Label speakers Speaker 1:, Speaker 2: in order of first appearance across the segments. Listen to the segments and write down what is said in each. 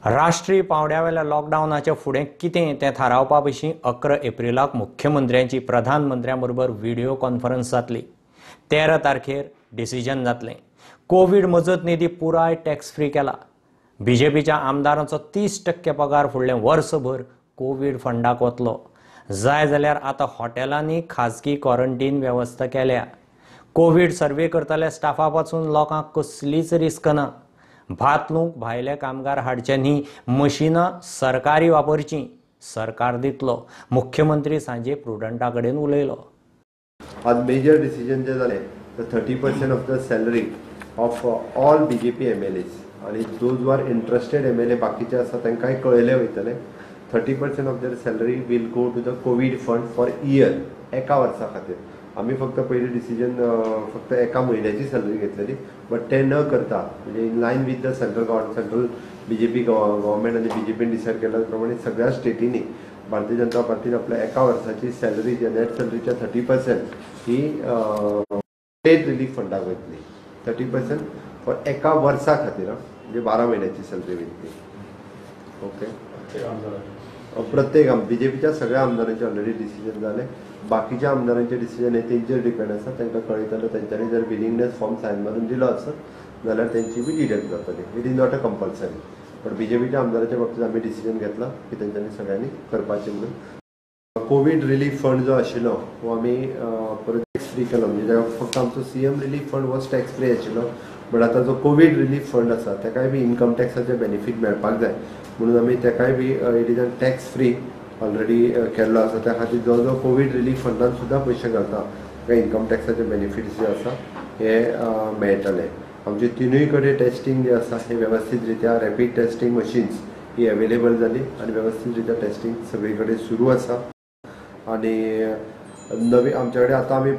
Speaker 1: राष्ट्रीय पावड्यावेल्या लॉकडावनाचे फुडें कितें तें थारावपा विशीं 11 एप्रिलाक मुख्यमंत्र्यांची प्रधानमंत्र्यां बरोबर व्हिडिओ कॉन्फरन्स जातली। 13 तारखेर डिसिजन जातलें। कोविड मजत निधी पुराय टॅक्स फ्री केला। बीजेपीच्या आमदारांचो 30% पगार फुडलें वर्सभर कोविड फंडाक वतलो। जाय जाल्यार आतां हॉटेलांनी खाजगी क्वारंटीन वेवस्था केल्या। कोविड सर्वे करतल्या स्टाफा पासून लोकांक कसलीच रिस्क ना। भातलूक भायले कामगार हाडचे न्ही, मशिनां सरकारी वापरची, सरकार दितलो। मुख्यमंत्री सांजे प्रुडंटा कडेन उलयलो।
Speaker 2: आज मेजर डिसिजन जे जालें तर 30% of the salary of all BJP MLAs आणि दोज वर इंटरेस्टेड MLA बाकीचे आसा तांकांय कळयले वयतले। 30% of their salary will go to the covid fund for year, एका वर्सा खातीर। आम्ही फक्त पहिले डिसिजन फक्त एका महिन्याची सॅलरी घेतलेली, बट ते न करता म्हणजे in line with the central BJP government आणि बीजेपीन डिसाईड केल्याप्रमाणे सगळ्या स्टेटींनी भारतीय जनता पार्टीने आपल्या एका वर्षाची सॅलरी नेट सॅलरीच्या 30% ही स्टेट रिलीफ फंडाक वयतली। 30% फॉर एका वर्सा खातीर, म्हणजे 12 महिन्याची सॅलरी वयतली। ओके, प्रत्येक बीजेपीच्या सगळ्या आमदारांचे ऑलरेडी डिसिजन झाले। बाकीच्या आमदारांचे डिसिजन हे तेंचेर डिपेंड आसा। तांकां कळयतलो, तांच्यांनी जर विलिंगनेस फॉर्म सायन मारून दिलो आसत जाल्यार तेंची बी डिडक्ट जातली। It is not a compulsory, but बीजेपीच्या आमदारांच्या बाबतींत आमी डिसिजन घेतला की तेंच्यांनी सगळ्यांनी करपाचें म्हणून। कोविड रिलीफ फंड जो आशिल्लो तो आमी परत टॅक्स फ्री केलो। म्हणजे फक्त आमचो CM रिलीफ फंड हो टॅक्स फ्री आशिल्लो, बट आतां जो कोविड रिलीफ फंड आसा ताकाय बी इन्कम टॅक्साचे बेनिफीट मेळपाक जाय म्हणून आमी ताकाय बी it is tax free already केल्लो आसा। त्या खातीर जो कोविड रिलीफ फंडान सुद्दां पयशे घालता ताका इन्कम टॅक्साचे बेनिफिट्स जे आसा हे मेळटले। आमचे तिनूय कडेन टेस्टिंग जे आसा हे व्यवस्थीत रित्या रॅपीड टेस्टिंग मशीन्स ही अवेलेबल जाली आणि व्यवस्थीत रित्या टेस्टिंग सगळी कडेन सुरू आसा। आणि नवी आमचे कडेन आतां आमी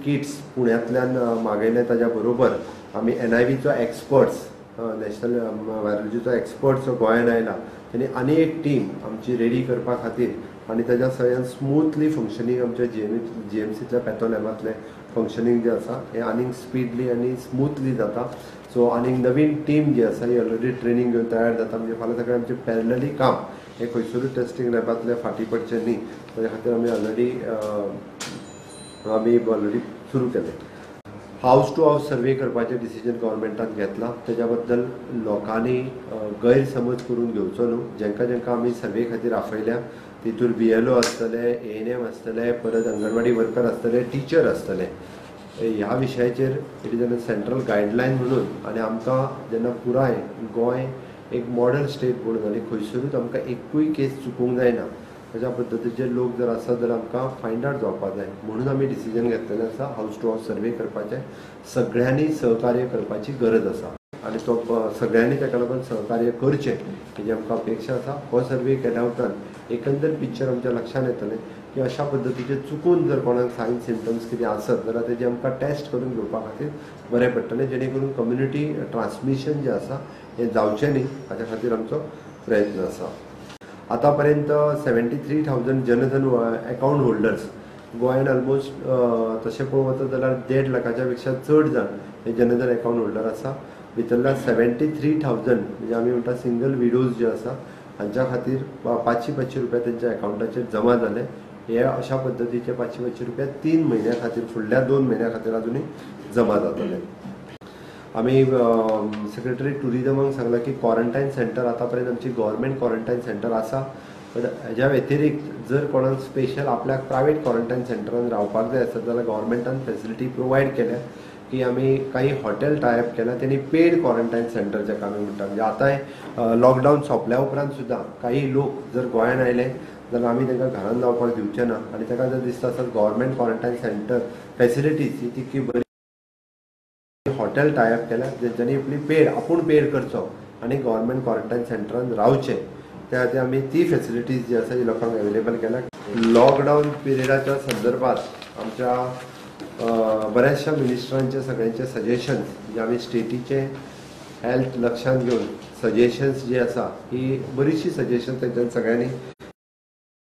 Speaker 2: किट्स पुण्यातल्यान मागयले, ताज्या बरोबर आमी NIVचो एक्सपर्ट्स, नॅशनल व्हायरोलॉजीचो एक्सपर्ट्स गोंयांत आयला, त्यांनी आनी एक टीम आमची रेडी करपा खातीर आणि ताज्या सगळ्यान स्मूथली फंक्शनींग आमच्या GMCतल्या पॅथोलॅबांतले फंक्शनींग जे आसा हे आनीक स्पीडली आनी स्मूथली जाता। सो आनीक नवीन टीम जी आसा ही ऑलरेडी ट्रेनिंग घेवन तयार जाता। म्हणजे फाल्यां सगळें आमचें पॅरलली काम हे खंयसरूच टेस्टिंग लॅबांतले फाटीं पडचें न्ही, ताज्या खातीर आमी ऑलरेडी सुरू केले। हाऊस टू हाऊस सर्वे करपाचें डिसिजन गव्हर्नमेंटान घेतला। त्याच्या बद्दल लोकांनी गैरसमज करून घेवचो न्हू। जेंकां आमी सर्वे खातीर आफयल्या तितूर BLO आसतले, ANM आसतले, परत अंगणवाडी वर्कर आसतले, टीचर आसतले। ह्या विशयाचेर it is a central guideline म्हणून, आणि आमकां जेन्ना पुराय गोंय एक मॉडर्न स्टेट म्हणून आनी खंयसरूच आमकां एकूय केस चुकूंक जायना, अशा पद्दतीचे लोक जर आसत जाल्यार आमकां फायंड आउट जावपाक जाय म्हणून आमी डिसिजन घेतलेलें आसा। हाऊस टू हाऊस सर्वे करपाचें सगळ्यांनी सहकार्य करपाची गरज आसा आणि तो सगळ्यांनी ताका लागून सहकार्य करचें हेजी आमकां अपेक्षा आसा। हो सर्वे केल्या उपरांत एकंदर पिक्चर आमच्या लक्षांत येतलें की अशा पद्दतीचे चुकून जर कोणाक सायन सिम्पटम्स कितें आसत जाल्यार तेजी आमकां टेस्ट करून घेवपा खातीर बरें पडटलें, जेणे करून कम्युनिटी ट्रान्समिशन जें आसा हें जावचें न्ही हाच्या खातीर आमचो प्रयत्न आसा। आतापर्यंत 73,000 जनधन अकाउंट होल्डर्स गोंयांत ऑलमोस्ट तशें पळोवंक वचत जाल्यार 1.5 लाखाच्या पेक्षा चड जाण हे जनधन अकाउंट होल्डर आसा। भितरल्या 73,000 म्हणजे आमी म्हणटा सिंगल विडोज जे आसा हांच्या खातीर 500 रुपया तेंच्या अकाउंटाचेर जमा जाले। हे अशा पद्दतीचे 500 रुपया 3 म्हयन्या खातीर, फुडल्या 2 म्हयन्या खातीर अजुनूय जमा जातले। आमी सेक्रेटरी टुरिजमाक सांगला की क्वारंटायन सेंटर आतापर्यंत आमची गव्हर्नमेंट क्वारंटायन सेंटर आसा, बट हेज्या व्यतिरिक्त जर कोणाक स्पेशल आपल्याक प्रायवेट क्वारंटायन सेंटरान रावपाक जाय आसत जाल्यार गव्हर्नमेंटान फॅसिलिटी प्रोवायड केल्या की आमी काही हॉटेल टायप केल्या, त्यांनी पेड क्वारंटायन सेंटर जेका आमी म्हणटा। म्हणजे आतां लॉकडावन सोंपल्या उपरांत सुद्दां काही लोक जर गोंयांत आयले जाल्यार आमी तांकां घरांत रावपाक दिवचे ना, आनी ताका जर दिसता आसत गव्हर्नमेंट क्वारंटायन सेंटर फॅसिलिटीज ही तितकी बरी हॉटेल टायप केल्या जेंच्यांनी आपली आपूण पेड करचो आणि गव्हर्नमेंट क्वारंटायन सेंटरान रावचें, त्या खातीर आमी ती फॅसिलिटीज जी आसा ही लोकांक अवेलेबल केल्या। लॉकडावन पिरियडाच्या संदर्भात आमच्या बऱ्याचशा मिनिस्टरांचे सगळ्यांचे सजेशन्स जे आमी स्टेटीचे हेल्थ लक्षांत घेवन सजेशन्स जी आसा ही बरीचशी सजेशन्स तेंच्यांनी सगळ्यांनी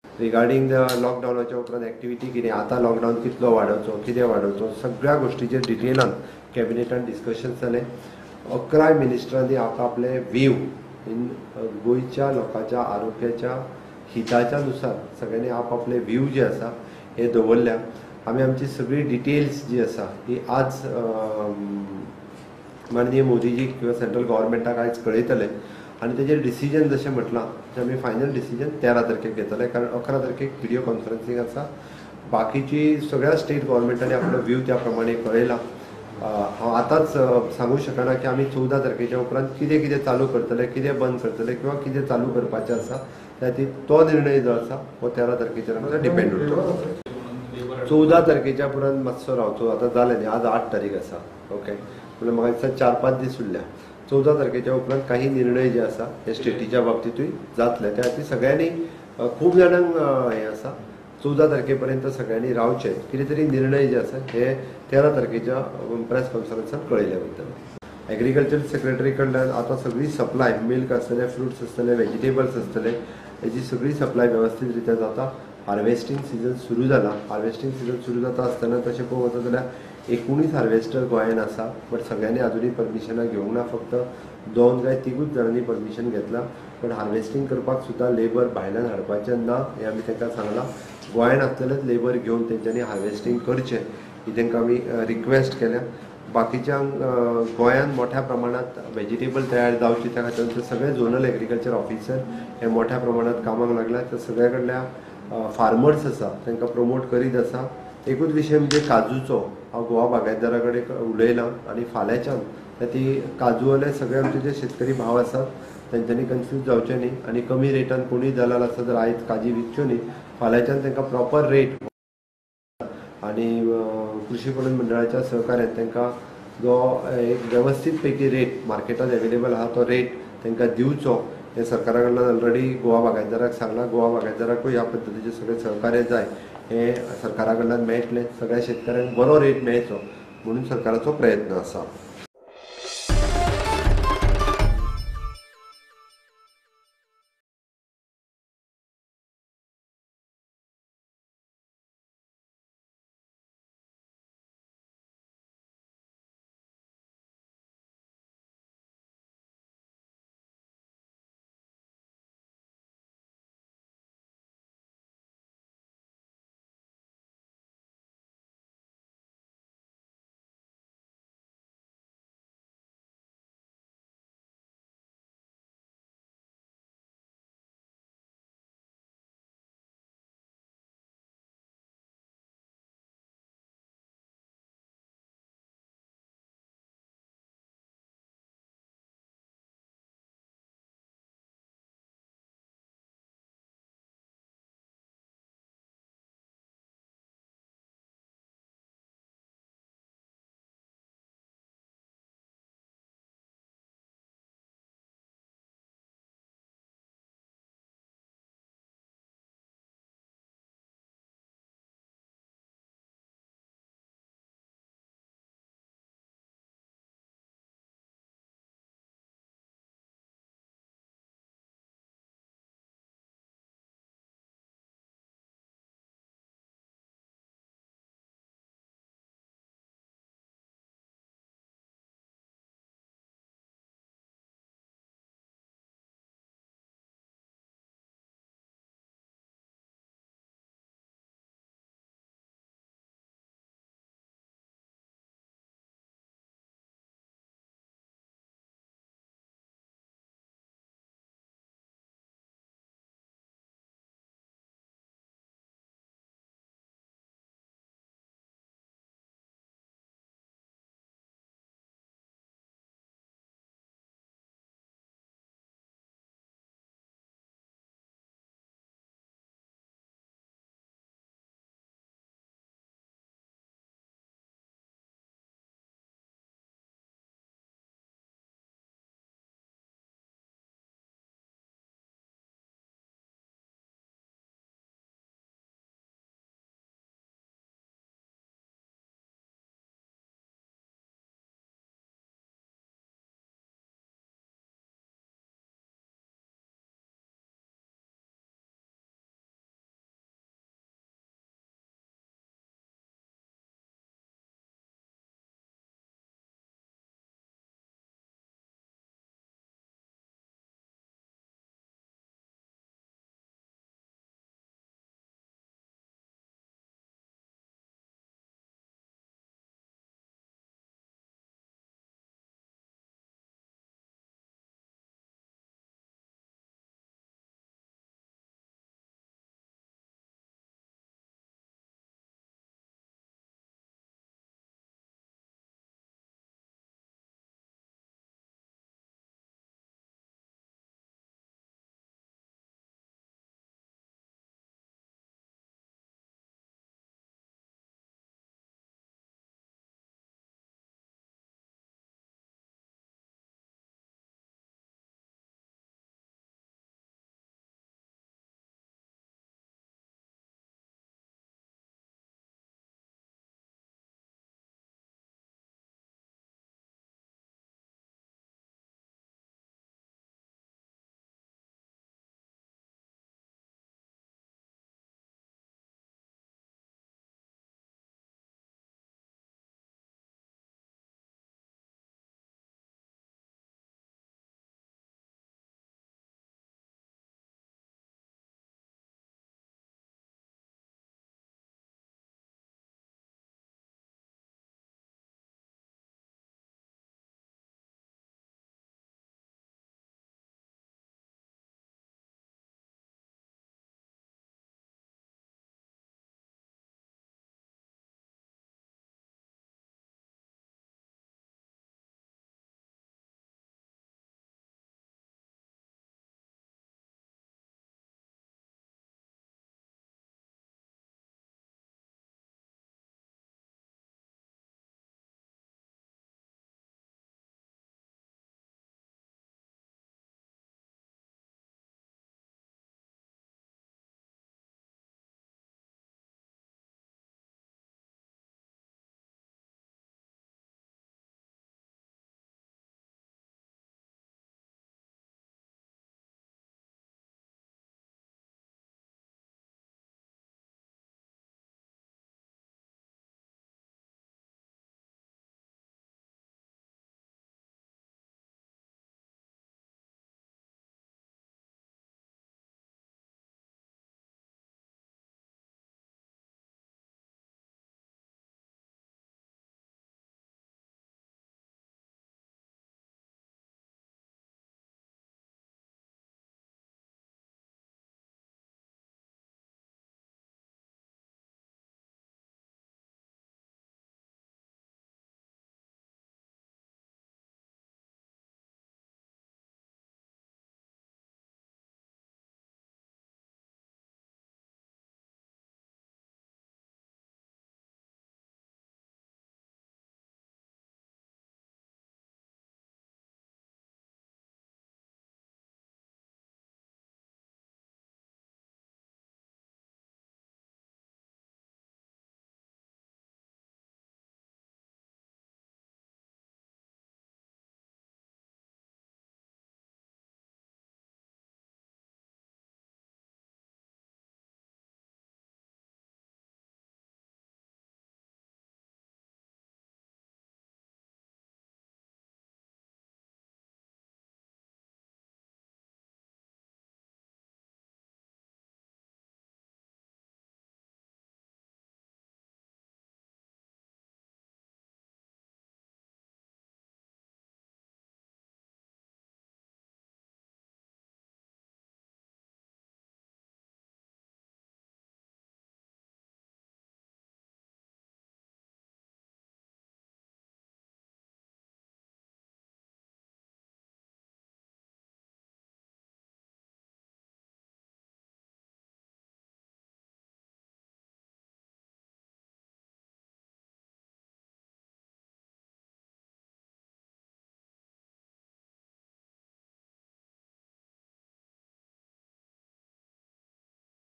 Speaker 2: रिगार्डिंग द लॉकडावनाच्या उपरांत एक्टिविटी कितें, आतां लॉकडावन कितलो वाडोवचो, कितें वाडोवचो, सगळ्या गोष्टीचेर डिटेलान कॅबिनेटान डिस्कशन्स जाले। 11 मिनिस्टरांनी आपले व्ह्यू इन गोयच्या लोकांच्या आरोग्याच्या हिताच्या नुसार सगळ्यांनी आपले व्ह्यू जे आसा हे दवरल्या. आमी आमची सगळी डिटेल्स जी आसा ही आज माननीय मोदीजी किंवा सेंट्रल गव्हर्मेंटाक आयज कळयतले आणि तेजेर डिसिजन जशें म्हटलां तशें आमी फायनल डिसिजन 13 तारखेक घेतले, कारण 11 तारखेक व्हिडिओ कॉन्फरन्सिंग आसा. बाकीची सगळ्या स्टेट गव्हर्मेंटांनी आपलो व्ह्यू त्या प्रमाणे कळयला. हांव आतांच सांगू शकना की आमी 14 तारखेच्या उपरांत कितें कितें चालू करतले, कितें बंद करतले किंवा कितें चालू करपाचें आसा त्या खातीर तो निर्णय जो आसा हो 13 तारखेचेर आमकां डिपेंड उरतो. 14 तारखेच्या उपरांत मातसो रावचो. आतां जालें न्ही, आज 8 तारीख आसा. ओके, म्हणल्यार म्हाका दिसता 4-5 दीस उरल्या. 14 तारखेच्या उपरांत काही निर्णय जे आसा हे स्टेटीच्या बाबतीतूय जातले. त्या खातीर सगळ्यांनी खूब जाणांक हें आसा 14 तारखेपर्यंत सगळ्यांनी रावचे. कितें तरी निर्णय जे आसा हे 13 तारखेच्या प्रेस कॉन्फरन्सात कळयले वयतले. एग्रीकल्चर सेक्रेटरी कडल्यान आतां सगळी सप्लाय, मिल्क आसतले, फ्रुट्स आसतले, व्हेजिटेबल्स आसतले, हेची सगळी सप्लाय वेवस्थीत रित्या जाता. हार्वेस्टिंग सिजन सुरू जाला. हार्वेस्टिंग सिजन सुरू जाता आसतना तशें पळोवंक वचत जाल्यार 19 हार्वेस्टर गोंयांत आसा, बट सगळ्यांनी आजुनी परमिशनां घेवंक ना. फक्त 2 काय 3 जाणांनी परमिशन घेतला. पण हार्वेस्टिंग करपाक सुद्दां लेबर भायल्यान हाडपाचें ना हें आमी तांकां सांगलां. गोंयांत आसतलेच लेबर घेवन तेंच्यांनी हार्वेस्टिंग करचें ही तांकां आमी रिक्वेस्ट केल्या. बाकीच्यांक गोंयांत मोठ्या प्रमाणात व्हेजिटेबल तयार जावची त्या खातीर सगळे झोनल एग्रीकल्चर ऑफिसर हे मोठ्या प्रमाणात कामाक लागल्यात. तर सगळ्या कडल्या फार्मर्स आसा तांकां प्रमोट करीत आसा. एकूच विशय म्हणजे काजूचो. हांव गोवा बागायतदारा कडेन उलयलां आनी फाल्यांच्यान ती काजूवाले सगळे आमचे जे शेतकरी भाव आसात तांच्यांनी कन्फ्यूज जावचें न्ही आनी कमी रेटान कोणूय दलाल आसा जर आयज काजी विकच्यो न्ही, फाल्यांच्यान तांकां प्रॉपर रेट आनी कृषी पणन मंडळाच्या सहकार्यान तांकां जो एक वेवस्थीत पैकी रेट मार्केटात एवेलेबल आहा तो रेट तांकां दिवचो हे सरकारा कडल्यान ऑलरेडी गोवा बागायतदाराक सांगलां. गोवा बागायतदाराकूय ह्या पद्दतीचें सगळें सहकार्य जाय हे सरकारा कडल्यान मेळटलें. सगळ्या शेतकऱ्यांक बरो रेट मेळचो म्हणून सरकाराचो प्रयत्न आसा.